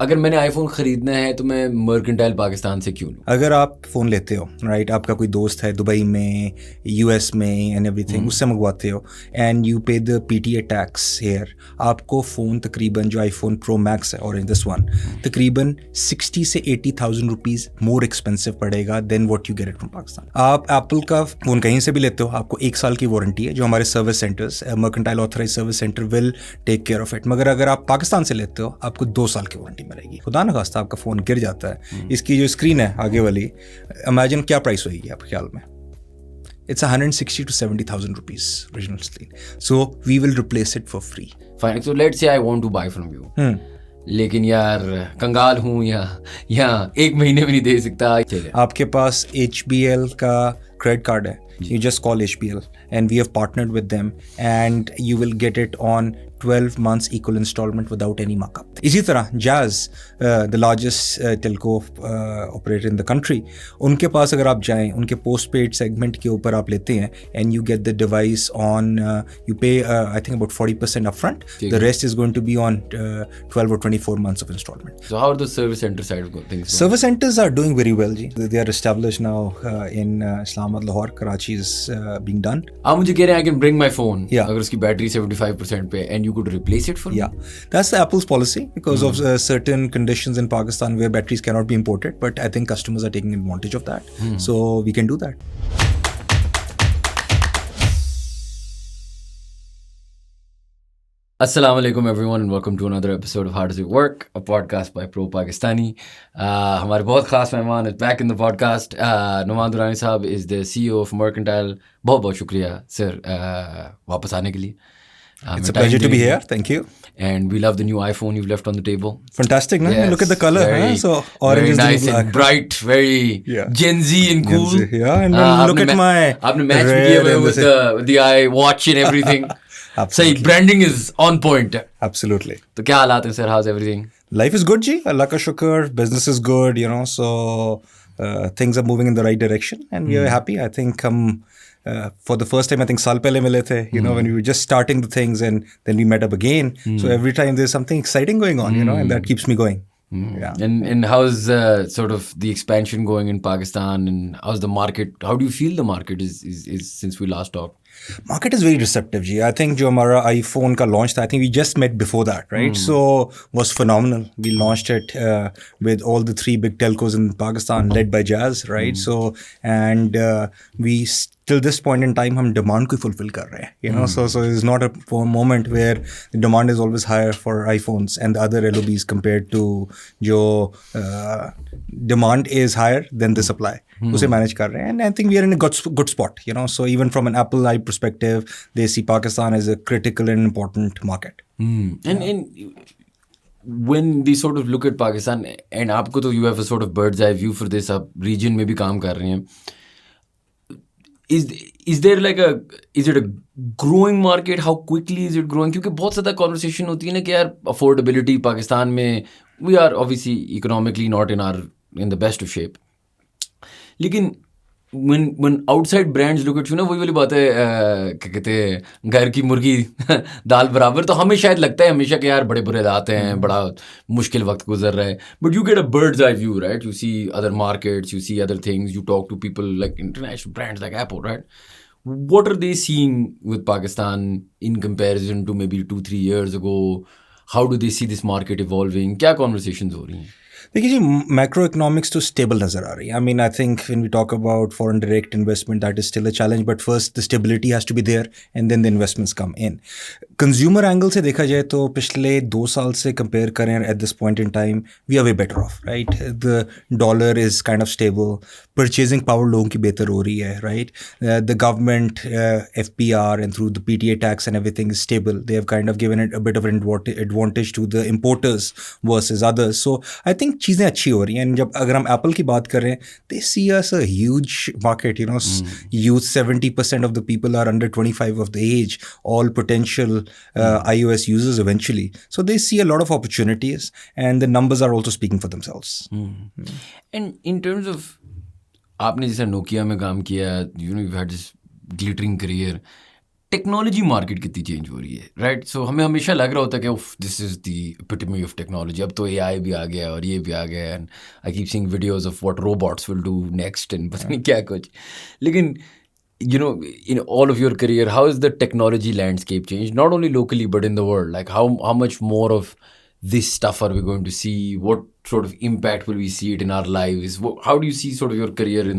अगर मैंने आईफोन ख़रीदना है तो मैं मर्केंटाइल पाकिस्तान से क्यों लूँ? अगर आप फ़ोन लेते हो राइट, आपका कोई दोस्त है दुबई में, यूएस में एंड एवरीथिंग, उससे मंगवाते हो एंड यू पे द पीटीए टैक्स हेयर, आपको फ़ोन तकरीबन जो आईफोन प्रो मैक्स है और इन दिस वन तकरीबन 60 से 80,000 रुपीज़ मोर एक्सपेंसिव पड़ेगा than what you get it from Pakistan. आप एप्पल का फ़ोन कहीं से भी लेते हो, आपको 1 साल की वारंटी है जो हमारे service centres, mercantile authorise service centre will take care of it. मगर अगर आप पाकिस्तान से लेते हो आपको 2 साल की वारंटी मिलेगी। खुदा न खास्ता आपका फ़ोन गिर जाता है, इसकी जो स्क्रीन है आगे वाली, इमेजिन क्या प्राइस होगी आपके ख्याल में? It's 160 to 70,000 rupees original screen. So we will replace it for free. Fine. So let's say I want to buy from you. लेकिन यार कंगाल हूँ या 1 महीने में नहीं दे सकता। आपके पास HBL का क्रेडिट कार्ड है, you just call HBL and we have partnered with them and you will get it on 12 months equal installment without any markup. इसी तरह Jazz, the largest telco operator in the country, उनके पास अगर आप जाएं, उनके postpaid segment के ऊपर आप लेते हैं and you get the device on, you pay I think about 40% upfront. The rest is going to be on 12 or 24 months of installment. So how are the service center side of things? Service centers are doing very well ji. They are established now in Islamabad, Lahore, Karachi is being done. आप मुझे कह रहे हैं I can bring my phone, Yeah. अगर उसकी battery 75% पे and you could replace it for me? Yeah, that's the Apple's policy because of certain conditions in Pakistan where batteries cannot be imported, but I think customers are taking advantage of that. So we can do that. Assalamu alaikum everyone and welcome to another episode of How Does It Work, a podcast by Pro Pakistani. हमारे बहुत ख़ास मेहमान is back in the podcast. Numan Durrani साहब is the CEO of Mercantile. बहुत बहुत शुक्रिया sir वापस आने के लिए. It's a pleasure to be here. Thank you. And we love the new iPhone you've left on the table. Fantastic, no? Yes, Look at the color. very, So orange very is nice the black. and bright, very Gen Z and cool. Gen Z, yeah, and then look at my आपने match भी red किया हुआ and with the iWatch and everything. सही, branding is on point. Absolutely. तो क्या हालात हैं sir? How's everything? Life is good, ji. Allah ka shukr. Business is good, you know. So things are moving in the right direction, and we are happy. I think for the first time, I think साल पहले मिले थे, you know, when we were just starting the things, and then we met up again. So every time there's something exciting going on, you know, and that keeps me going. Yeah. And how's sort of the expansion going in Pakistan, and how's the market? How do you feel the market is since we last talked? Market is very receptive, ji. I think जो हमारा iPhone का launch था, I think we just met before that, right? So was phenomenal. We launched it with all the 3 big telcos in Pakistan, led by Jazz, right? So and we till this point in time हम demand को fulfill कर रहे हैं, you know. So it's not a moment where the demand is always higher for iPhones and the other LOBs compared to जो demand is higher than the supply. उसे manage कर रहे हैं, and I think we are in a good spot, you know. So even from an Apple perspective, they see Pakistan as a critical and important market. And when they sort of look at Pakistan, and आपको तो you have a sort of bird's eye view for this, आप region में भी काम कर रहे हैं. Is there like is it a growing market? How quickly is it growing? क्योंकि बहुत ज़्यादा conversation होती है ना कि यार affordability पाकिस्तान में, we are obviously economically not in the best of shape. लेकिन when outside brands look at you ना, वही वाली बात है, क्या कहते हैं, घर की मुर्गी दाल बराबर. तो हमें शायद लगता है हमेशा कि यार बड़े बुरे हालात हैं, बड़ा मुश्किल वक्त गुजर रहा है. But you get a bird's eye view, right? You see other markets, you see other things, you talk to people like international brands like Apple, right? What are they seeing with Pakistan in comparison to maybe 2-3 years ago? How do they see this market evolving? क्या conversations हो रही हैं? देखिए जी, macro economics तो stable नज़र आ रही है. I mean I think when we talk about foreign direct investment, that is still a challenge, but first the stability has to be there and then the investments come in. Consumer angle से देखा जाए तो पिछले 2 साल से compare करें at this point in time, we are way better off, right. The dollar is kind of stable, purchasing power लोगों की बेहतर हो रही है, right. The government FPR and through the PTA tax and everything is stable. They have kind of given it a bit of advantage to the importers versus others. So I think चीज़ें अच्छी हो रही हैं. And जब अगर हम Apple की बात करें, they see us a huge market, you know. Youth 70% of the people are under 25 of the age, all potential iOS users eventually. So they see a lot of opportunities and the numbers are also speaking for themselves. And in terms of, आपने जैसे Nokia में काम किया, you know, you've had this glittering career. Technology market कितनी change हो रही है, right? सो हमें हमेशा लग रहा होता है कि उफ this is the epitome of technology, अब तो एआई भी आ गया और ये भी आ गया, and I keep seeing videos of what robots will do next and पता नहीं क्या कुछ. लेकिन you know, in all of your career, how has the technology landscape changed, not only locally but in the world? Like how much more of this stuff are we going to see? What sort of impact will we see it in our lives? How do you see sort of your career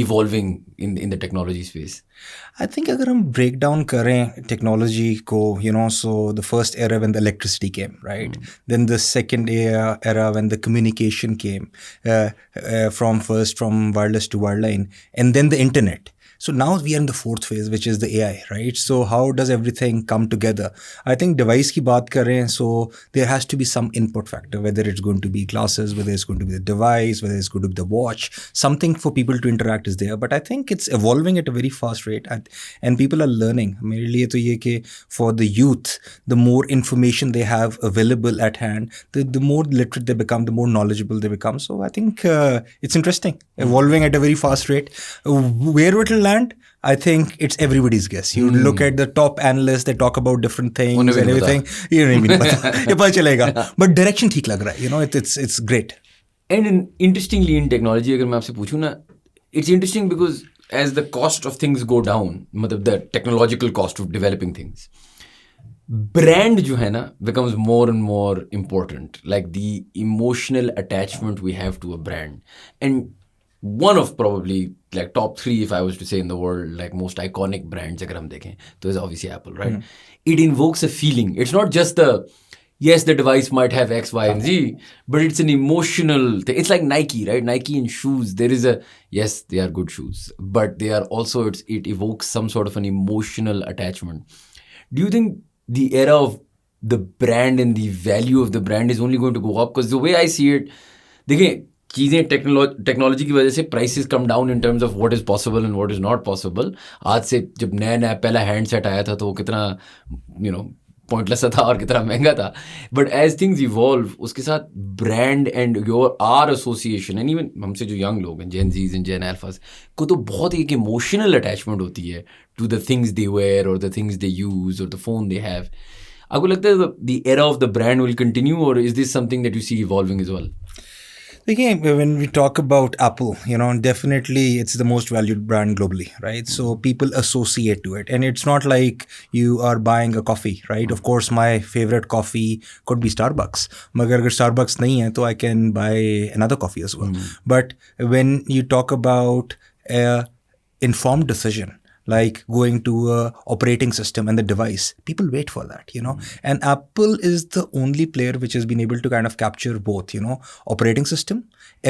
evolving in the technology space? I think अगर हम break down करें technology को, so the first era when the electricity came, right? Then the second era when the communication came, from wireless to wireline, and then the internet. So now we are in the fourth phase, which is the AI, right? So how does everything come together? I think device की बात करें, so there has to be some input factor, whether it's going to be glasses, whether it's going to be the device, whether it's going to be the watch, something for people to interact is there. But I think it's evolving at a very fast rate, and people are learning. मेरे लिए तो ये कि for the youth, the more information they have available at hand, the more literate they become, the more knowledgeable they become. So I think it's interesting, evolving at a very fast rate. Where it will land, I think it's everybody's guess. You look at the top analysts, they talk about different things and everything. You don't even पता, ये पता चलेगा. But direction ठीक लग रहा है. It's great. And interestingly in technology, अगर मैं आपसे पूछूं ना, it's interesting because as the cost of things go down, मतलब the technological cost of developing things, brand जो है ना becomes more and more important. Like the emotional attachment we have to a brand. And one of probably like top 3, if I was to say, in the world, like most iconic brands अगर हम देखें तो is obviously Apple, right? It invokes a feeling. It's not just yes, the device might have X, Y, and Z, but it's an emotional thing. It's like Nike, right? Nike and shoes. There is yes, they are good shoes, but they are also, it evokes some sort of an emotional attachment. Do you think the era of the brand and the value of the brand is only going to go up? Because the way I see it, देखिए चीज़ें technology की वजह से prices come down in terms of what is possible and what is not possible. आज से जब नया पहला हैंडसेट आया था तो वो कितना पॉइंटलेस था और कितना महंगा था. बट एज थिंग्स इवॉल्व, उसके साथ brand and our association, and even हमसे जो यंग लोग हैं, जेन जीज एंड जेन अल्फास, को तो बहुत एक इमोशनल अटैचमेंट होती है to the things they wear और द थिंग्स दे यूज और द फोन दे हैव. आपको लगता है the era of the brand will continue, और is this something that you see evolving as well? Again, when we talk about Apple, definitely it's the most valued brand globally, right? So people associate to it. And it's not like you are buying a coffee, right? Of course, my favorite coffee could be Starbucks. Magar agar Starbucks nahi hai, to I can buy another coffee as well. But when you talk about informed decision, like going to a operating system and the device, people wait for that, and Apple is the only player which has been able to kind of capture both, operating system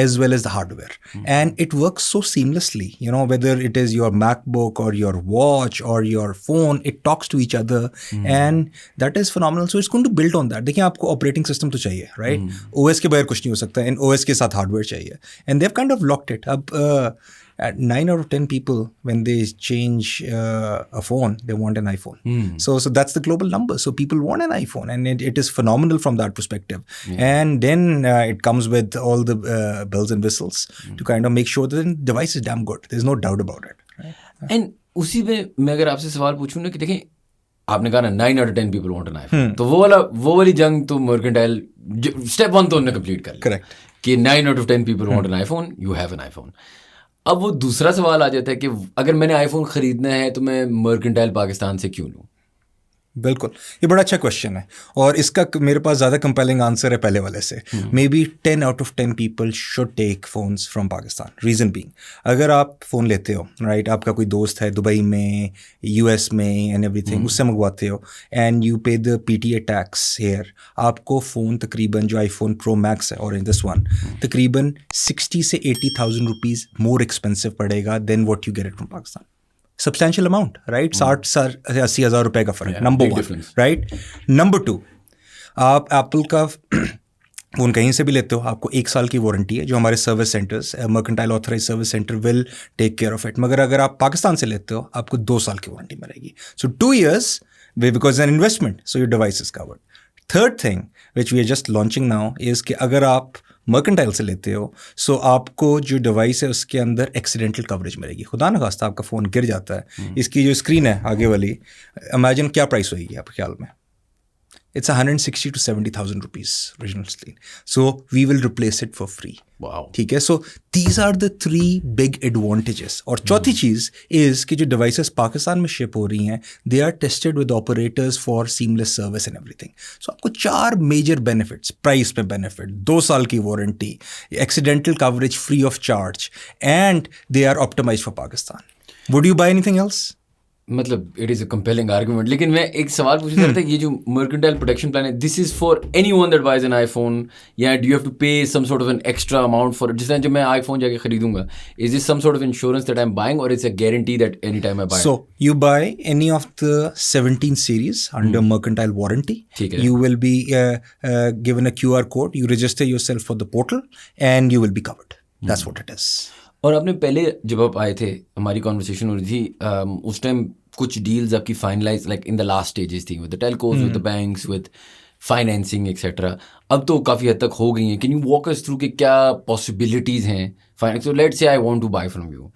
as well as the hardware. And it works so seamlessly, whether it is your MacBook or your watch or your phone, it talks to each other. And that is phenomenal. So it's going to build on that. देखिए आपको operating system तो चाहिए, right? OS के बगैर कुछ नहीं हो सकता, and OS के साथ hardware चाहिए, and they've kind of locked it. अब 9 out of 10 people, when they change a phone, they want an iPhone. So that's the global number. So people want an iPhone, and it is phenomenal from that perspective. And then it comes with all the bells and whistles to kind of make sure that the device is damn good. There's no doubt about it. Right? And उसी में मैं अगर आपसे सवाल पूछूं ना कि देखें, आपने कहा ना 9 out of 10 people want an iPhone, तो वो वाली जंग तो मर्केंटाइल स्टेप 1 तो उन्होंने कंप्लीट कर लिया. Correct. कि 9 out of 10 people want an iPhone, you have an iPhone. अब वो दूसरा सवाल आ जाता है कि अगर मैंने आईफोन खरीदना है तो मैं मर्केंटाइल पाकिस्तान से क्यों लूँ? बिल्कुल, ये बड़ा अच्छा क्वेश्चन है, और इसका मेरे पास ज़्यादा कंपेलिंग आंसर है पहले वाले से. May be 10 out of 10 people should take phones from Pakistan. Reason being, अगर आप फ़ोन लेते हो, राइट, आपका कोई दोस्त है दुबई में, US में एंड एवरीथिंग, उससे मंगवाते हो, एंड यू पे द PTA टैक्स हेयर, आपको फ़ोन तकरीबन जो आईफोन प्रो मैक्स है, और इन दिस वन, तकरीबन 60 से 80,000 रुपीज़ मोर एक्सपेंसिव पड़ेगा than what you get it from Pakistan. Substantial amount, right? 60-80 हज़ार रुपए का फर्क. Number 1, right. नंबर 2, आप एप्पल का फ़ोन कहीं से भी लेते हो, आपको 1 साल की वारंटी है, जो हमारे service centres, mercantile authorise service centre will take care of it. मगर अगर आप पाकिस्तान से लेते हो, आपको 2 साल की वारंटी मिलेगी. So 2 years because an investment, so your device is covered. Third thing which we are just launching now is कि अगर आप मर्केंटाइल से लेते हो, सो आपको जो डिवाइस है उसके अंदर एक्सीडेंटल कवरेज मिलेगी। खुदा न खास्ता आपका फ़ोन गिर जाता है, इसकी जो स्क्रीन है आगे वाली, इमेजिन क्या प्राइस होगी आपके ख्याल में? It's 160 to 70,000 rupees original screen. So we will replace it for free. Wow. ठीक है, so these are the three big advantages. और चौथी चीज़ is कि जो devices पाकिस्तान में शिप हो रही हैं, they are tested with operators for seamless service and everything. So आपको 4 major benefits, price में benefit, 2 साल की warranty, accidental coverage free of charge, and they are optimized for Pakistan. Would you buy anything else? मतलब it is a compelling argument. लेकिन मैं एक सवाल पूछना चाह रहा था, ये जो मर्केंटाइल प्रोटेक्शन प्लान है, this is for anyone that buys an iPhone, या do you have to pay some sort of an extra amount for, जिस तरह जब मैं आईफोन जाके खरीदूंगा, is this some sort of insurance that I am buying, और it's a guarantee that any time I buy? So you buy any of the 17 series under mercantile warranty. ठीक है। You will be given a QR code. You register yourself for the portal, and you will be covered. That's what it is. और आपने पहले जब आप आए थे, हमारी कॉन्वर्सेशन हो रही थी, उस टाइम कुछ डील्स आपकी finalise like in the last stages थी with the telcos, with the banks, with financing etcetera. अब तो काफ़ी हद तक हो गई हैं। Can you walk us through कि क्या पॉसिबिलिटीज़ हैं finance? So let's say I want to buy from you,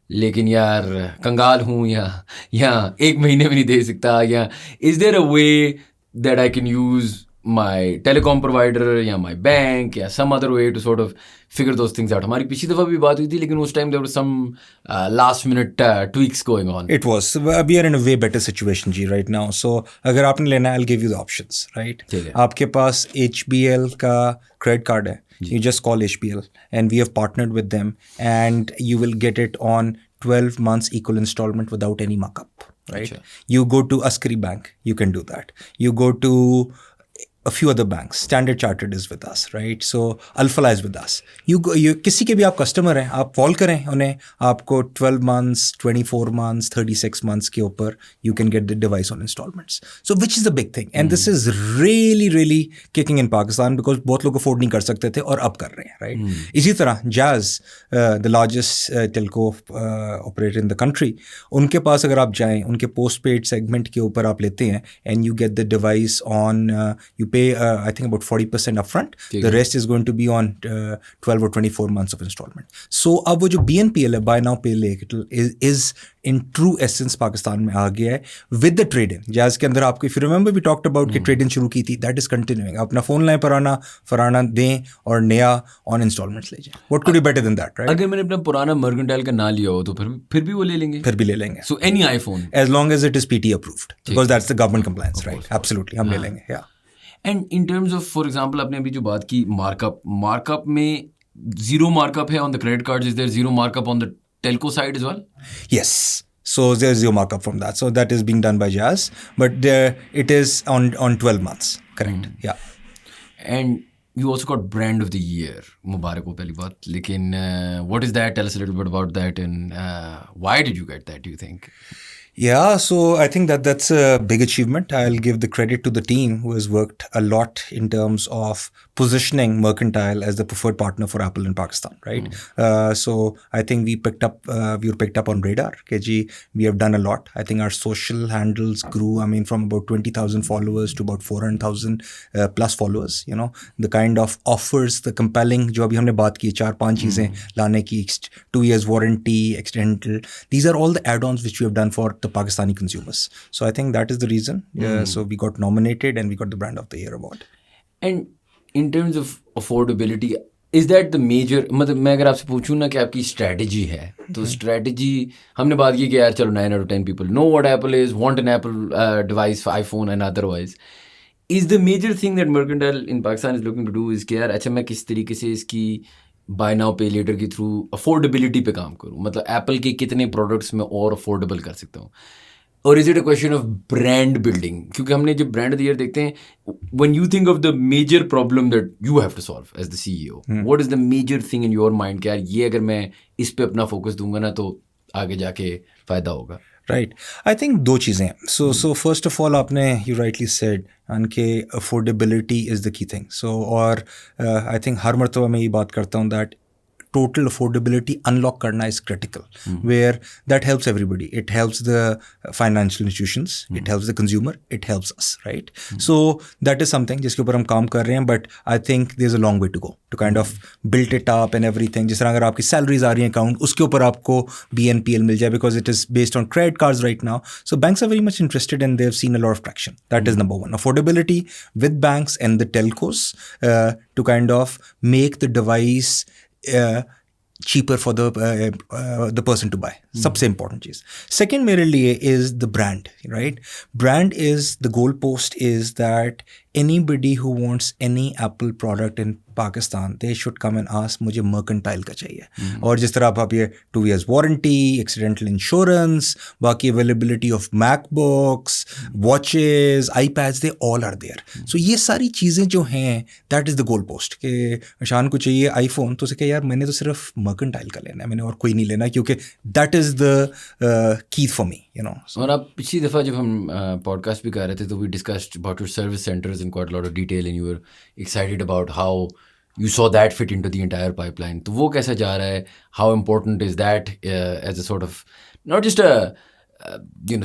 लेकिन यार कंगाल हूँ, या 1 महीने में नहीं दे सकता, या is there a way that I can use my telecom provider या माई बैंक या some other way to sort of figure those things out? हमारी पिछली दफ़ा भी बात हुई थी, लेकिन उस time there were some last minute tweaks going on. It was. We are in a way better situation ji right now. So अगर आपने लेना है, I'll give you the options, right? ठीक है। आपके पास HBL का credit card है. You just call HBL, and we have partnered with them, and you will get it on 12 months equal installment without any markup, right? अच्छा। You go to Askari Bank, you can do that. You go to a few other banks. Standard Chartered is with us, right? So Alphala is with us. You किसी के भी आप customer हैं, आप call करें उन्हें, आपको 12 months, 24 months, 36 months के ऊपर you can get the device on installments. So which is the big thing, and this is really kicking in Pakistan because बहुत लोग अफोर्ड नहीं कर सकते थे और अब कर रहे हैं, right? इसी तरह Jazz, the largest telco operator in the country, उनके पास अगर आप जाएं, उनके पोस्ट पेड सेगमेंट के ऊपर आप लेते हैं, and you get the device on you pay I think about 40% upfront. The rest is going to be on 12 or 24 months of installment. So अब वो जो BNPL है, buy now pay later, is in true essence Pakistan में आ गया है with the trade-in. जैसे के अंदर आपको, if you remember we talked about कि trade-in शुरू की थी, that is continuing. अपना फ़ोन लाएं पुराना दें और नया on installments ले जाएं. What could be better than that, right? अगर मैंने अपना पुराना मर्केंटाइल का ना लिया हो तो फिर भी वो ले लेंगे? फिर भी ले लेंगे. So any iPhone, as long as it is PT approved, because that's the government compliance, right? Absolutely, हम ले लेंगे. Yeah. And in terms of, for example आपने अभी जो बात की मार्कअप में जीरो मार्कअप है on the credit card, is there zero markup on the telco side as well? Yes. So there's zero markup from that. So that is being done by Jazz, but it is on 12 months. Correct. Yeah. And you also got brand of the year, मुबारक हो पहली बात, लेकिन what is that? Tell us a little bit about that, and why did you get that, do you think? Yeah, so I think that's a big achievement. I'll give the credit to the team who has worked a lot in terms of positioning Mercantile as the preferred partner for Apple in Pakistan, right? So I think we were picked up on radar. KG, we have done a lot. I think our social handles grew, I mean, from about 20,000 followers to about 400,000 plus followers. You know, the kind of offers, the compelling, जो अभी हमने बात की 4-5 चीज़ें लाने की, 2 years warranty, accidental. These are all the add-ons which we have done for the Pakistani consumers. So I think that is the reason. So we got nominated and we got the Brand of the Year award. And in terms of affordability, is that the major, मतलब मैं अगर आपसे पूछूँ ना कि आपकी strategy है, तो स्ट्रैटेजी हमने बात की कि यार चलो 9 out of 10 people know what Apple is, want an Apple device for iPhone and otherwise. Is the major thing that Mercantile in Pakistan is looking to do is कि यार अच्छा मैं किस तरीके से इसकी बाय नाउ पे लेटर के थ्रू अफोर्डेबिलिटी पे काम करूँ, मतलब एप्पल के कितने प्रोडक्ट्स में और अफोर्डेबल कर सकता हूँ, और is it a question of brand building? क्योंकि हमने जब ब्रांड ऑफ द ईयर देखते हैं, when you think of the major problem that you have to solve as the CEO, what is the major thing in your mind कि यार ये अगर मैं इस पे अपना फोकस दूंगा ना तो आगे जाके फ़ायदा होगा? Right. I think दो चीज़ें. So first of all, आपने you rightly said कि affordability is the key thing. So और I think हर मर्तबा मैं ये बात करता हूँ that total affordability unlock karna is critical, where that helps everybody. It helps the financial institutions, it helps the consumer, it helps us, right? So that is something जिसके ऊपर हम काम कर रहे हैं, but I think there's a long way to go to kind of build it up and everything. जिस तरह अगर आपकी salaries आ रही हैं account, उसके ऊपर आपको BNPL मिल जाए because it is based on credit cards right now. So banks are very much interested and they've seen a lot of traction. That is number one. Affordability with banks and the telcos to kind of make the device cheaper for the person to buy. सबसे important चीज़. Second मेरे लिए is the brand, right? Brand is, the goalpost is that anybody who wants any Apple product in Pakistan, they should come and ask मुझे mercantile का चाहिए. और जिस तरह आप ये 2 years warranty, accidental insurance, बाकी availability of MacBooks, watches, iPads, they all are there. So ये सारी चीज़ें जो हैं, that is the goalpost. कि शान को चाहिए iPhone, तो उसे कहे यार मैंने तो सिर्फ mercantile का लेना है, मैंने और कोई नहीं लेना, क्योंकि that is the key for me, you know. So, और आप पिछली दफ़ा जब हम पॉडकास्ट भी कर रहे थे तो we discussed about your service centers in quite a lot of detail and you were excited about how you saw that fit into the entire pipeline. तो वो कैसा जा रहा है? How important is that as a sort of, not just a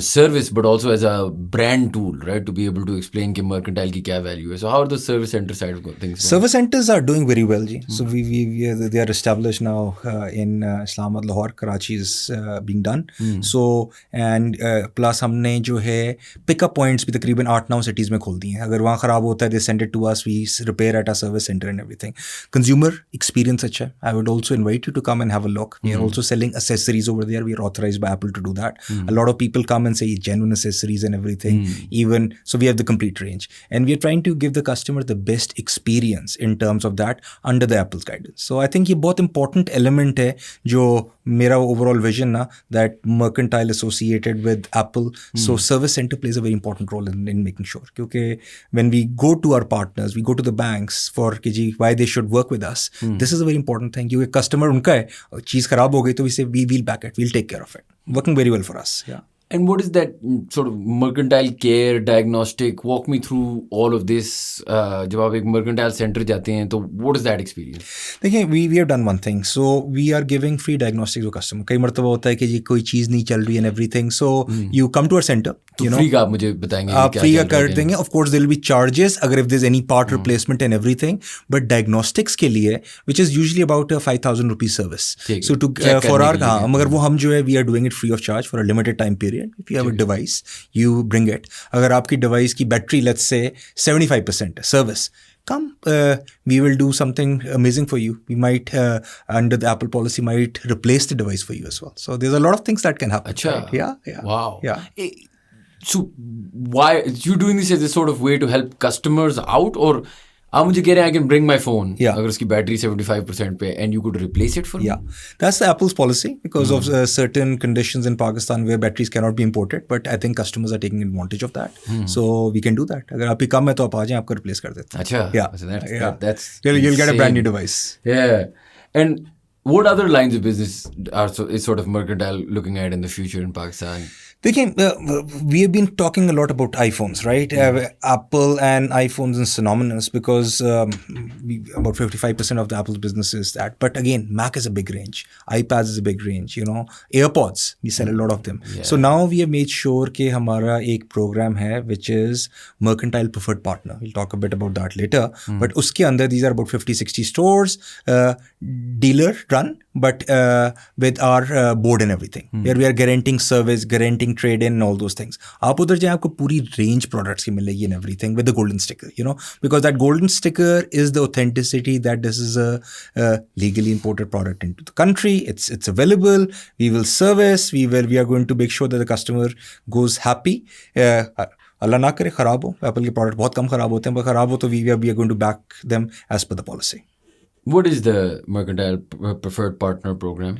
service, but also as a brand tool, right? To be able to explain कि mercantile की क्या value है. So how are the service center side of things? Service centers are doing very well, ji. So they are established now in Islamabad, Lahore, Karachi is being done. So and plus हमने जो है pickup points भी तकरीबन 8-9 cities में खोल दी हैं. अगर वहाँ ख़राब होता है, they send it to us, we repair at our service center and everything. Consumer experience अच्छा है. I would also invite you to come and have a look. We are also selling accessories over there. We are authorized by Apple to do that. A lot of people come and say genuine accessories and everything. Even so, we have the complete range, and we are trying to give the customer the best experience in terms of that under the Apple's guidance. So I think ये बहुत important element है जो मेरा overall vision ना, that mercantile associated with Apple. So service center plays a very important role in making sure. क्योंकि when we go to our partners, we go to the banks for कि जी why they should work with us. This is a very important thing. क्योंकि customer उनका है, चीज़ खराब हो गई तो we say we'll back it, we'll take care of it. Working very well for us. Yeah. And what is that sort of mercantile care, diagnostic? Walk me through all of this. जब आप एक mercantile center जाते हैं तो what is that experience? देखिए we have done one thing. So we are giving free diagnostics to customer. कई मर्तबा होता है कि जी कोई चीज़ नहीं चल रही and everything. So you come to our center. तो फ्री का आप मुझे बताएंगे आप फ्री का कर देंगे. Of course there will be charges अगर if there's any part replacement and everything. But diagnostics के लिए, which is usually about a 5,000 rupee service. So to for our हाँ, मगर वो हम जो है we are doing it free of charge for a limited time period. If you have a device, you bring it. अगर आपकी device की battery, let's say 75% service, come, we will do something amazing for you. We might, under the Apple policy, might replace the device for you as well. So there's a lot of things that can happen. Achha. Right? Yeah. Wow. Yeah. So why you doing this as a sort of way to help customers out, or आप मुझे कह रहे हैं I can bring my phone अगर उसकी battery 75% पे and you could replace it for me? Yeah, that's the Apple's policy because of certain conditions in Pakistan where batteries cannot be imported, but I think customers are taking advantage of that. So we can do that. अगर आप ही कम है तो आप आ जाएं, आपको replace कर देते हैं. अच्छा. Yeah. So that's you'll get a brand new device. Yeah. And what other lines of business is sort of mercantile looking at in the future in Pakistan? देखिए we have been talking a lot about iPhones, right? Apple and iPhones are synonymous because about 55% of the Apple's business is that. But again, Mac is a big range. iPads is a big range, you know. AirPods, we sell a lot of them. Yeah. So now we have made sure कि हमारा एक program है which is Mercantile Preferred Partner. We'll talk a bit about that later. But उसके अंदर these are about 50-60 stores, dealer run, but with our board and everything. Where we are guaranteeing service, guaranteeing trade-in and all those things. आप उधर जाएं, आपको पूरी range products की मिलेगी and everything with the golden sticker, you know, because that golden sticker is the authenticity that this is a legally imported product into the country. It's available. We will service. We are going to make sure that the customer goes happy. अल्लाह ना करे ख़राब हो. Apple के product बहुत कम ख़राब होते हैं, पर ख़राब हो तो we are going to back them as per the policy. What is the Mercantile Preferred Partner Program?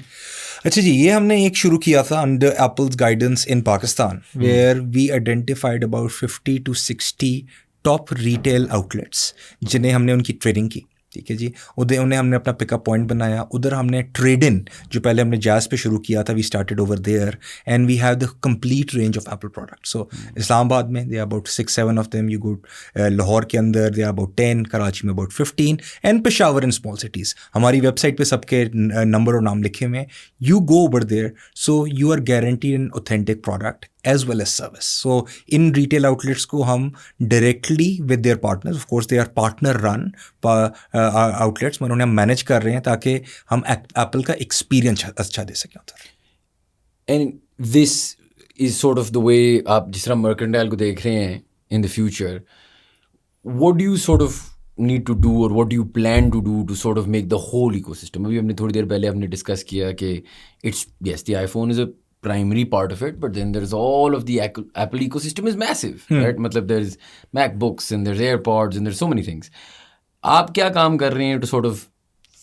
अच्छा जी, ये हमने एक शुरू किया था under Apple's guidance in Pakistan, where we identified about 50 to 60 top retail outlets जिन्हें हमने उनकी ट्रेनिंग की. ठीक है जी, उधर उन्हें हमने अपना पिकअप पॉइंट बनाया, उधर हमने ट्रेड इन जो पहले हमने जैज़ पे शुरू किया था, we started over there and we have the complete range of Apple product. So Islamabad में they are about 6-7 of them, you go Lahore के अंदर दे आर अबाउट 10, कराची में about 15 and Peshawar in small cities. हमारी वेबसाइट पे सबके नंबर और नाम लिखे हुए हैं. You go over there, so you are guaranteed an authentic product as well as service. So in retail outlets को हम directly with their partners, of course they are partner run outlets, मगर उन्हें हम manage कर रहे हैं ताकि हम Apple का experience अच्छा दे सकें उधर. And this is sort of the way आप जिस तरह mercantile को देख रहे हैं in the future, what do you sort of need to do or what do you plan to do to sort of make the whole ecosystem? अभी हमने थोड़ी देर पहले हमने discuss किया कि it's, yes, the iPhone is a primary part of it, but then there's all of the Apple ecosystem is massive, right? मतलब there's MacBooks and there's AirPods and there's so many things. आप क्या काम कर रहे हैं to sort of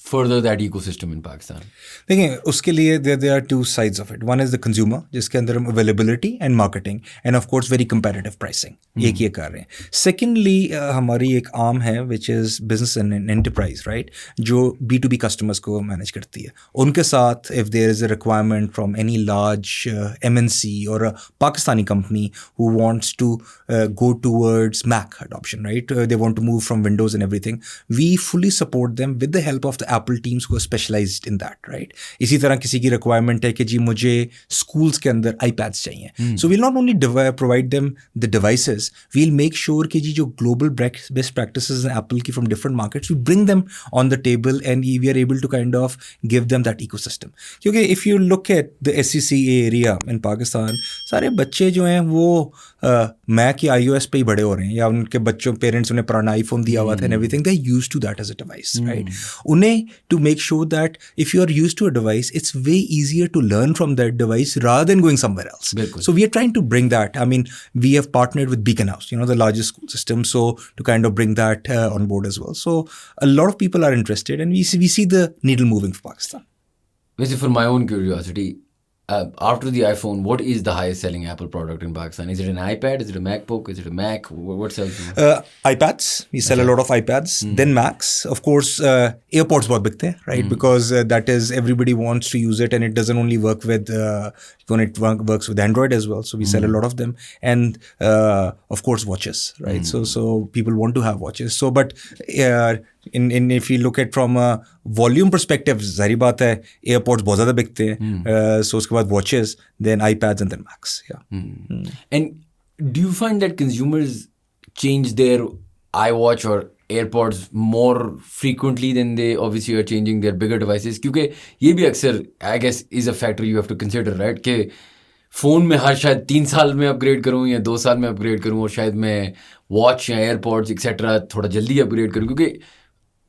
further that ecosystem in Pakistan? देखिए, उसके लिए there are two sides of it. One is the consumer, जिसके अंदर हम availability and marketing and of course very competitive pricing, एक ये कर रहे हैं. Secondly, हमारी एक arm है which is business and enterprise, right? जो B2B customers को manage करती है. उनके साथ if there is a requirement from any large MNC or a Pakistani company who wants to go towards Mac adoption, right? They want to move from Windows and everything. We fully support them with the help of the Apple teams who are specialized in that, right? इसी तरह किसी की requirement है कि जी मुझे schools के अंदर iPads चाहिए. So we'll not only provide them the devices, we'll make sure कि जी जो global best practices in Apple की from different markets, we bring them on the table and we are able to kind of give them that ecosystem. क्योंकि if you look at the SCCA area in Pakistan, सारे बच्चे जो हैं वो Mac या iOS पे ही बड़े हो रहे हैं, या उनके बच्चों पेरेंट्स उन्हें पुराना iPhone दिया हुआ था and everything, they're used to that as a device, right? उन्हें to make sure that if you are used to a device, it's way easier to learn from that device rather than going somewhere else. So we are trying to bring that. I mean, we have partnered with Beacon House, you know, the largest school system, so to kind of bring that on board as well. So a lot of people are interested and we see the needle moving for Pakistan. Basically, for my own curiosity, after the iPhone, what is the highest selling Apple product in Pakistan? Is it an iPad? Is it a MacBook? Is it a Mac? What sells? iPads. We sell a lot of iPads. Then Macs. Of course, AirPods बहुत बिकते हैं, right? Because that is, everybody wants to use it and it doesn't only work with, when it works with Android as well. So we sell a lot of them. And of course, watches, right? So people want to have watches. So, but if you look at from a volume perspective, ज़ाहिर बात है AirPods बहुत ज़्यादा बिकते हैं. So उसके बाद watches, then iPads and then Macs. Yeah. And do you find that consumers change their iWatch or AirPods more frequently than they obviously are changing their bigger devices? क्योंकि ये भी अक्सर I guess is a factor you have to consider, right? कि phone में हर शायद 3 साल में upgrade करूँ या 2 साल में अपग्रेड करूँ, और शायद मैं वॉच या एयरपॉड्स एक्सेट्रा थोड़ा जल्दी अपग्रेड करूँ, क्योंकि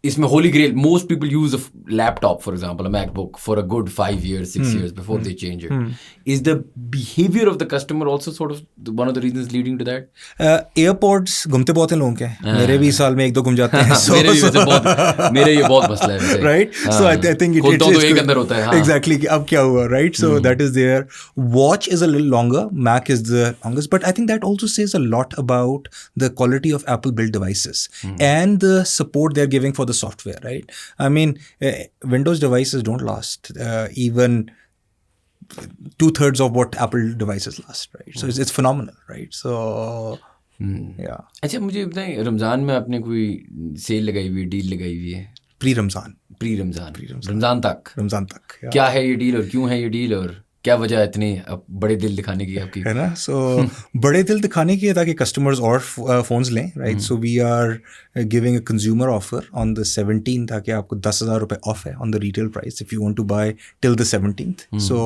इसमें holy grail, most people use a laptop, for example, a MacBook, for a good 5 years, 6 years before they change it. Is the behavior of the customer also sort of one of the reasons leading to that? AirPods घूमते बहुत हैं लोगों के, मेरे भी साल में 1-2 घूम जाते हैं. मेरे ये बहुत मसला है, right? So I think खोलता हूँ तो एक अंदर होता है. Exactly, अब क्या हुआ, right? So that is there. Watch is a little longer, Mac is the longest, but I think that also says a lot about the quality of Apple built devices and the support they're giving for the software, right? I mean, Windows devices don't last even 2/3 of what Apple devices last, right? So it's phenomenal, right? So yeah. अच्छा, मुझे बताएं, रमज़ान में आपने कोई cell लगाई हुई है, deal लगाई हुई है? प्री रमज़ान रमज़ान तक क्या है ये डील और क्यों है ये डील और क्या वजह है इतनी बड़े दिल दिखाने की आपकी, है ना? सो बड़े दिल दिखाने की है ताकि कस्टमर्स और फ़ोन्स लें, right? So we are giving a consumer offer on the 17th ताकि आपको 10,000 रुपये ऑफ है on the retail price if you want to buy till the 17th. So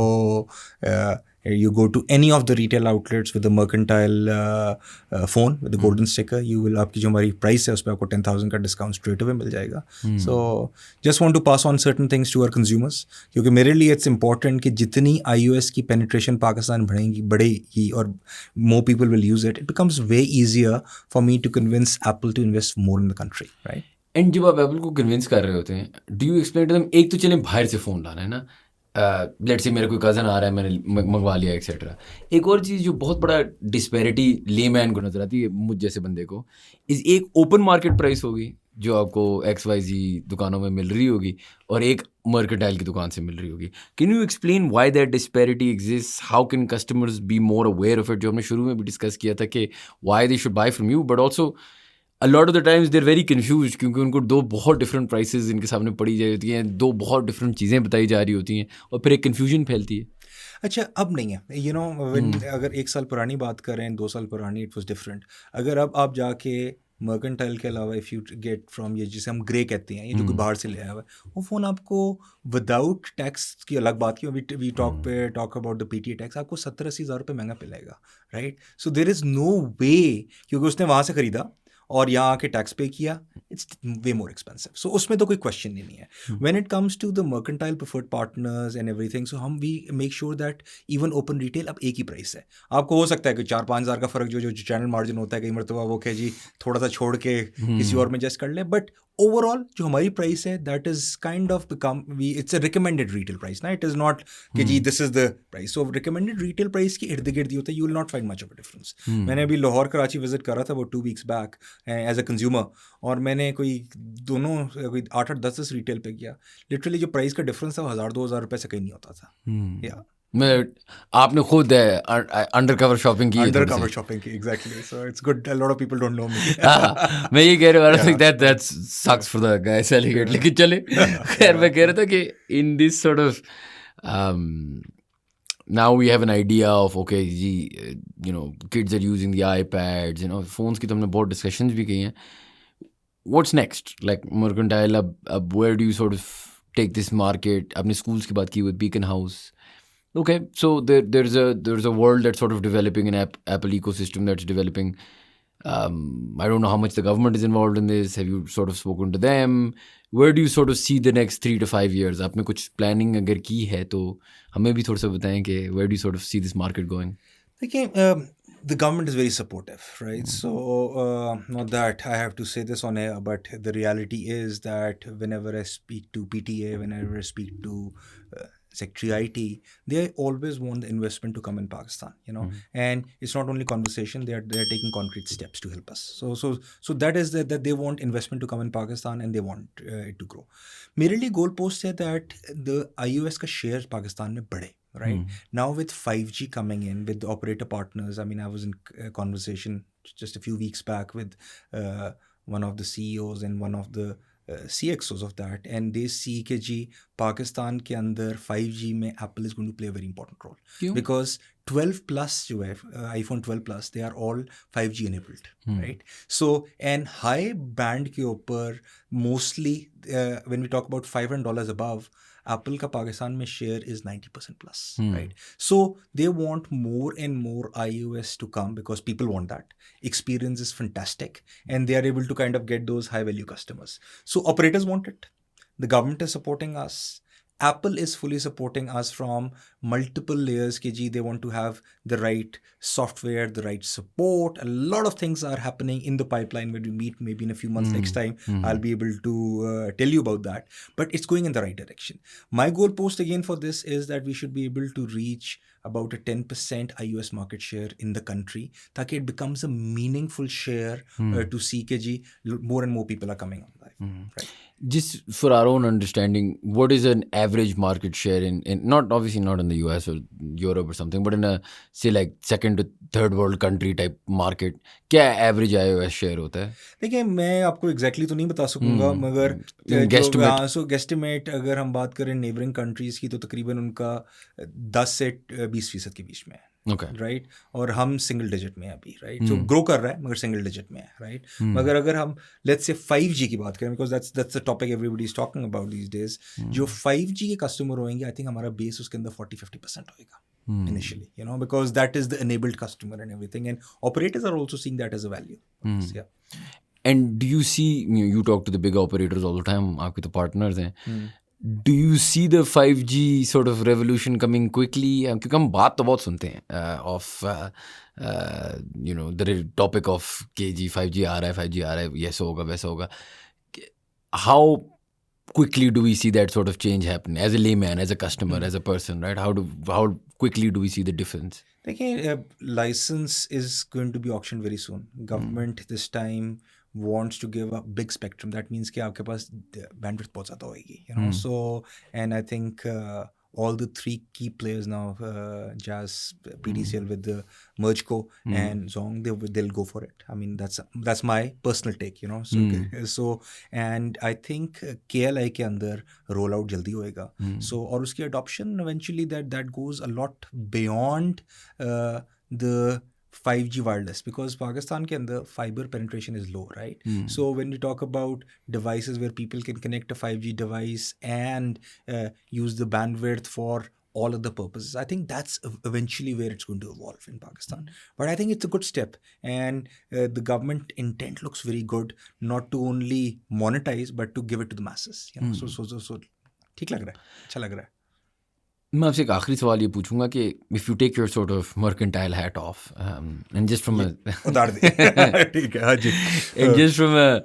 you go to any of the retail outlets with the mercantile phone with the golden sticker, you will, आपकी जो हमारी price है उस पर आपको 10,000 का discount straight away मिल जाएगा. So just want to pass on certain things to our consumers, क्योंकि मेरे लिए इट्स इंपॉर्टेंट कि जितनी iOS की पेनिट्रेशन पाकिस्तान बढ़ेगी और more people will use it, it becomes way easier for me to convince Apple to invest more in the country, right? And जब आप एप्पल को कन्विंस कर रहे होते हैं, do you explain to them, एक तो चलें बाहर से फ़ोन लाना है ना, लेट्स से मेरा कोई कज़न आ रहा है, मैंने मंगवा लिया एक्सेट्रा. एक और चीज़ जो बहुत बड़ा डिस्पैरिटी लेमैन को नज़र आती है मुझ जैसे बंदे को, इस एक ओपन मार्केट प्राइस होगी जो आपको XYZ दुकानों में मिल रही होगी और एक मर्केंटाइल की दुकान से मिल रही होगी. Can you explain why that disparity exist? How can customers be more aware of it, जो हमने शुरू में भी डिस्कस किया था कि why they should buy from you, but also a lot of the times they're very confused क्योंकि उनको दो बहुत डिफरेंट प्राइसेस इनके सामने पड़ी जाती हैं, दो बहुत डिफरेंट चीज़ें बताई जा रही होती हैं और फिर एक कन्फ्यूजन फैलती है. अच्छा, अब नहीं है, यू नो, अगर 1 साल पुरानी बात करें, 2 साल पुरानी, इट वाज डिफरेंट. अगर अब आप जाके मर्केंटाइल के अलावा इफ़ यू गेट फ्रॉम ये जिसे हम ग्रे कहते हैं, ये जो कोई बाहर से ले आया हुआ है, वो फ़ोन आपको विदाउट टैक्स की अलग बात की, we talk about the PTA tax, आपको 70-80 हज़ार रुपये महंगा मिलेगा, right? So there is no way, क्योंकि उसने वहाँ से ख़रीदा और यहाँ आके टैक्स पे किया, इट्स वे मोर एक्सपेंसिव. सो उसमें तो कोई क्वेश्चन ही नहीं है. When it comes to the mercantile preferred partners and everything, so हम we make sure that even open retail अब एक ही प्राइस है. आपको हो सकता है कि 4-5 हज़ार का फ़र्क जो चैनल मार्जिन होता है कई मरतबा वो कहे जी थोड़ा सा छोड़ के किसी और में एडजस्ट कर ले, बट ओवरऑल जो हमारी प्राइस है that is kind of become we it's a recommended retail price ना, इट इज़ नॉट कि जी this is the price. So recommended retail price के इर्द गिर्द ही होता है, you will not find much of a difference. मैंने अभी लाहौर कराची विजिट करा था वो 2 weeks back as a consumer, और मैंने कोई 8-10 रिटेल पे किया, लिटरली जो प्राइस का डिफरेंस था वो 1,000-2,000 रुपये से कहीं नहीं होता था. या मैं आपने खुद अंडर कवर शॉपिंग की है अंडर थोड़ी कवर सी. शॉपिंग की, exactly. So it's good, a lot of people don't know me. हाँ, मैं ये कह रहा हूँ that sucks for the guy selling it. लेकिन चले, खैर मैं कह रहा था कि in this sort of now we have an idea of okay जी, you know, kids are using the iPads, you know, phones की तो हमने बहुत discussions भी की हैं. What's next? Like Mercantile, अब where do you sort of take this market? आपने schools की बात की with Beacon House. Okay, so there's a world that's sort of developing, an Apple ecosystem that's developing. I don't know how much the government is involved in this. Have you sort of spoken to them? Where do you sort of see the next 3 to 5 years? आपने कुछ planning अगर की है तो हमें भी थोड़ा सा बताएं कि where do you sort of see this market going? Okay, the government is very supportive, right? So not that I have to say this on air, but the reality is that whenever I speak to PTA, whenever I speak to Secretary IT, they always want the investment to come in Pakistan, you know. And it's not only conversation; they are taking concrete steps to help us. So that is that they want investment to come in Pakistan and they want it to grow. मेरे लिए goal post है that the iOS का share Pakistan में बढ़े. Right now with 5G coming in with the operator partners, I mean, I was in conversation just a few weeks back with one of the CEOs and one of the CXOs of that, and they see कि जी पाकिस्तान के अंदर 5G में Apple is going to play a very important role. क्यों? Because 12 plus जो है iPhone 12 plus, they are all 5G enabled, right? So and high band के ऊपर mostly when we talk about $500 above, Apple का पाकिस्तान में share is 90% plus, right? So they want more and more iOS to come because people want that. Experience is fantastic and they are able to kind of get those high value customers. So operators want it. The government is supporting us. Apple is fully supporting us from multiple layers. KG, they want to have the right software, the right support. A lot of things are happening in the pipeline. When we meet maybe in a few months next time, I'll be able to tell you about that. But it's going in the right direction. My goal post again for this is that we should be able to reach about a 10% iOS market share in the country, ताकि it becomes a meaningful share to see KG more and more people are coming online. Right. Just for our own understanding, what is an average market share in not obviously not in the US or Europe or something, but in a say like second to third world country type market, क्या average iOS share होता है? देखिए मैं आपको exactly तो नहीं बता सकूंगा, मगर guesstimate अगर हम बात करें neighboring countries की तो तकरीबन उनका 10 से 20% के बीच में है. Okay. राइट और हम सिंगल डिजिट में हैं अभी, राइट? सो ग्रो कर रहा है मगर सिंगल डिजिट में है, राइट? मगर अगर हम लेट्स से 5G की बात करें, because that's the topic everybody is talking about these days, जो 5G के कस्टमर होंगे, आई थिंक हमारा बेस उसके अंदर 40-50% होएगा initially, you know, because that is the enabled customer and everything, and operators are also seeing that as a value. Yeah. And do you see, you talk to the big operators all the time, आपके तो partners हैं. Do you see the 5G sort of revolution coming quickly? क्योंकि हम बात तो बहुत सुनते हैं of you know the topic of KG 5G आ रहा है, 5G आ रहा है, ऐसा होगा वैसा होगा. How quickly do we see that sort of change happen as a layman, as a customer, as a person, right? How quickly do we see the difference? देखिए license is going to be auctioned very soon. Government this time wants to give a big spectrum. That means कि आपके पास bandwidth बहुत ज़्यादा होएगी, you know. So and I think all the three key players now, Jazz, PDCL with the Mergeco and Zong, they'll go for it. I mean, that's my personal take, you know. So and I think KLI के अंदर rollout जल्दी होएगा. So और उसकी adoption eventually that goes a lot beyond the 5G wireless, because Pakistan ke andar fiber penetration is low, right? So when you talk about devices where people can connect a 5G device and use the bandwidth for all other purposes, I think that's eventually where it's going to evolve in Pakistan. But I think it's a good step, and the government intent looks very good, not to only monetize but to give it to the masses, you know. So ठीक लग रहा है, अच्छा लग रहा है. मैं आपसे एक आखिरी सवाल ये पूछूंगा कि if you take your sort of mercantile hat off and just from उतार दे. ठीक है, हाँ जी. and just from a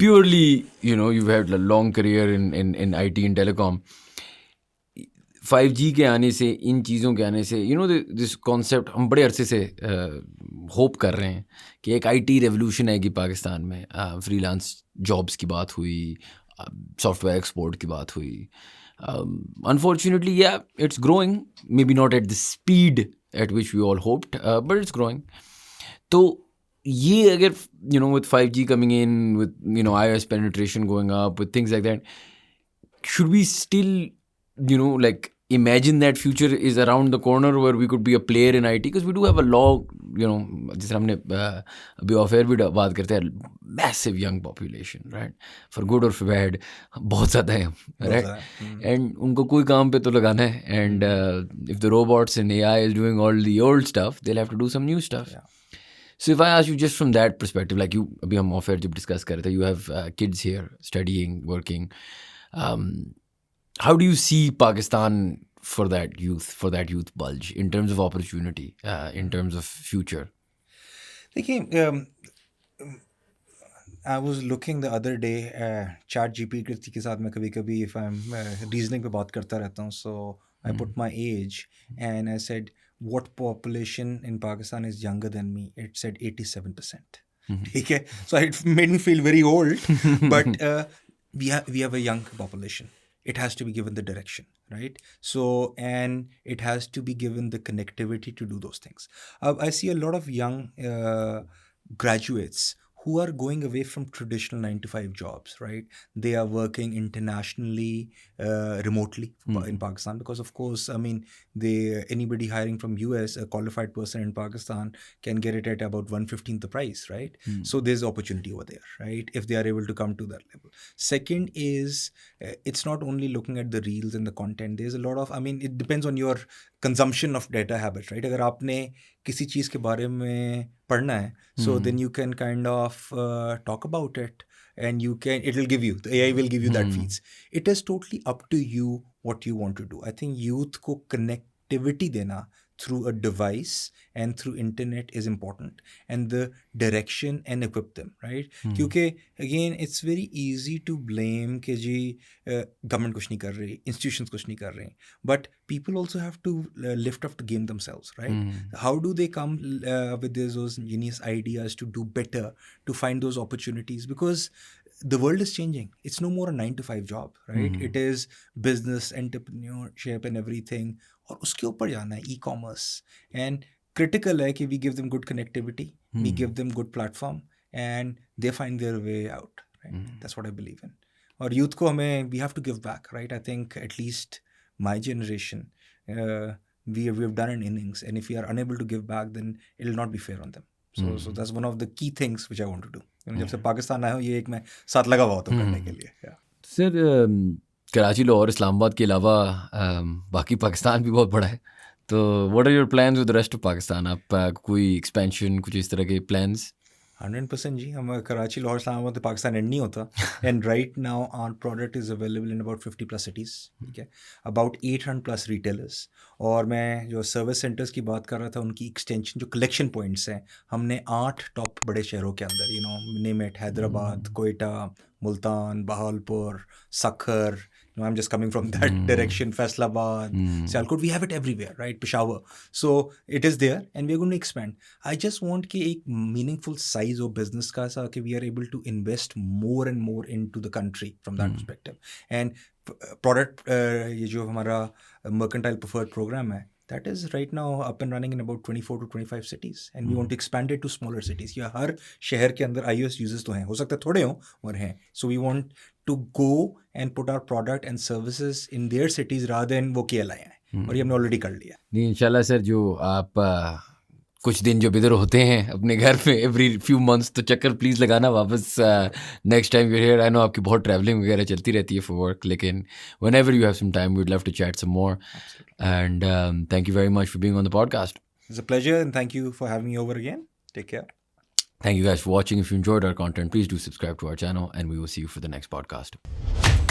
purely, you know, you've had a long career in IT and telecom, 5G के आने से, इन चीज़ों के आने से, you know, this concept हम बड़े अरसे से होप कर रहे हैं कि एक IT रेवोल्यूशन आएगी पाकिस्तान में. फ्रीलांस जॉब्स की बात हुई, सॉफ्टवेयर एक्सपोर्ट की बात हुई. Unfortunately, yeah, it's growing, maybe not at the speed at which we all hoped, but it's growing. So ये अगर, you know, with 5G coming in, with, you know, iOS penetration going up, with things like that, should we still, you know, like imagine that future is around the corner where we could be a player in IT? Because we do have a long, you know, जिस हमने अभी off air भी बात करते हैं, massive young population, right? For good or for bad, बहुत ज़्यादा है, right? And उनको कोई काम पे तो लगाना है, and if the robots and AI is doing all the old stuff, they'll have to do some new stuff. Yeah. So if I ask you just from that perspective, like you, अभी हम off air जब discuss कर रहे थे, you have kids here studying, working. How do you see Pakistan for that youth bulge in terms of opportunity, in terms of future? देखिए, I was looking the other day, chat GPT के साथ मैं कभी-कभी if I'm reasoning पे बात करता रहता हूँ, so I put my age and I said what population in Pakistan is younger than me. It said 87%. ठीक है, so it made me feel very old, but we have a young population. It has to be given the direction, right? So, and it has to be given the connectivity to do those things. I see a lot of young graduates who are going away from traditional 9-to-5 jobs, right? They are working internationally, remotely in Pakistan, because of course, I mean, anybody hiring from US, a qualified person in Pakistan can get it at about 1/15 the price, right? So there's opportunity over there, right? If they are able to come to that level. Second is, it's not only looking at the reels and the content. There's a lot of, I mean, it depends on your consumption of data habits, right? अगर आपने किसी चीज़ के बारे में पढ़ना है, so then you can kind of talk about it, and the AI will give you that feeds. It is totally up to you what you want to do. I think youth को connectivity देना through a device and through internet is important, and the direction and equip them, right? क्योंकि again it's very easy to blame कि जी government कुछ नहीं कर रही, institutions कुछ नहीं कर रहे, but people also have to lift up the game themselves, right? How do they come with those genius ideas to do better, to find those opportunities? Because the world is changing. It's no more a 9-to-5 job, right? It is business, entrepreneurship and everything. और उसके ऊपर जाना है, e-commerce. And critical है कि we give them good connectivity, we give them good platform, and they find their way out, right? That's what I believe in. और youth को हमें, we have to give back, right? I think at least my generation, we have done an innings, and if we are unable to give back, then it will not be fair on them. So that's one of the key things which I want to do. जब से पाकिस्तान आया हूँ, ये एक मैं साथ लगा हुआ होता हूँ करने के लिए. सर, कराची, लाहौर, इस्लामाबाद के अलावा बाकी पाकिस्तान भी बहुत बड़ा है, तो what are your plans with the rest of Pakistan? आप कोई एक्सपेंशन, कुछ इस तरह के प्लान्स? 100% जी, हम कराची, लाहौर, इस्लामाबाद तो पाकिस्तान एंड नहीं होता. And right now our product is available in about 50+ cities, ठीक है, अबाउट 800+ retailers. और मैं जो सर्विस सेंटर्स की बात कर रहा था, उनकी एक्सटेंशन, जो कलेक्शन पॉइंट्स हैं, हमने 8 टॉप बड़े शहरों के अंदर, you know, name it, Hyderabad, Quetta, Multan, Bahawalpur, Sukkur, I'm just coming from that direction. Faisalabad, Sialkot, we have it everywhere, right? Peshawar. So it is there, and we're going to expand. I just want कि एक meaningful size of business का सा कि we are able to invest more and more into the country from that perspective. And product ये जो हमारा mercantile preferred program है, that is right now up and running in about 24 to 25 cities, and we want to expand it to smaller cities. या हर शहर के अंदर iOS users तो हैं, हो सकता है थोड़े हों और हैं. So we want to go and put our product and services in their cities rather than वो KL आए हैं, और ये हमने ऑलरेडी कर लिया. नहीं इंशाल्लाह सर, जो आप कुछ दिन जो इधर होते हैं अपने घर में एवरी फ्यू मंथ्स, तो चक्कर प्लीज़ लगाना वापस next time you're here. I know आपकी बहुत ट्रैवलिंग वगैरह चलती रहती है फॉर वर्क, लेकिन whenever you have some time we would love to chat some more. And thank you very much for being on the podcast. It's a pleasure, and thank you for having me over again. Take care. Thank you guys for watching. If you enjoyed our content, please do subscribe to our channel, and we will see you for the next podcast.